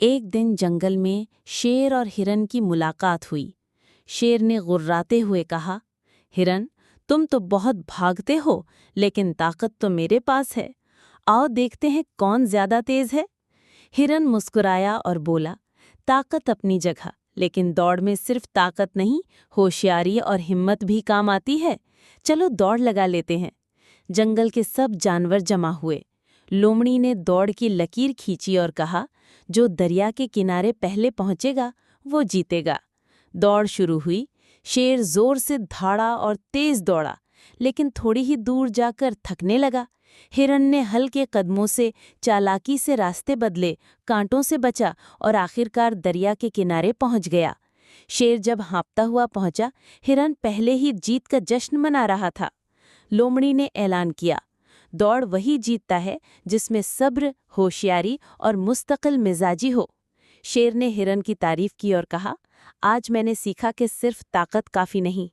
एक दिन जंगल में शेर और हिरन की मुलाकात हुई। शेर ने गुर्राते हुए कहा, हिरन, तुम तो बहुत भागते हो, लेकिन ताकत तो मेरे पास है। आओ देखते हैं कौन ज्यादा तेज है। हिरन मुस्कुराया और बोला, ताकत अपनी जगह, लेकिन दौड़ में सिर्फ ताकत नहीं, होशियारी और हिम्मत भी काम आती है। चलो दौड़ लगा लेते हैं। जंगल के सब जानवर जमा हुए। लोमड़ी ने दौड़ की लकीर खींची और कहा, जो दरिया के किनारे पहले पहुंचेगा वो जीतेगा। दौड़ शुरू हुई। शेर जोर से धाड़ा और तेज दौड़ा, लेकिन थोड़ी ही दूर जाकर थकने लगा। हिरन ने हल्के कदमों से चालाकी से रास्ते बदले, कांटों से बचा और आखिरकार दरिया के किनारे पहुंच गया। शेर जब हाँफता हुआ पहुंचा, हिरन पहले ही जीत का जश्न मना रहा था। लोमड़ी ने ऐलान किया, दौड़ वही जीतता है जिसमें सब्र, होशियारी और मुस्तकिल मिजाजी हो। शेर ने हिरन की तारीफ की और कहा, आज मैंने सीखा कि सिर्फ ताकत काफी नहीं,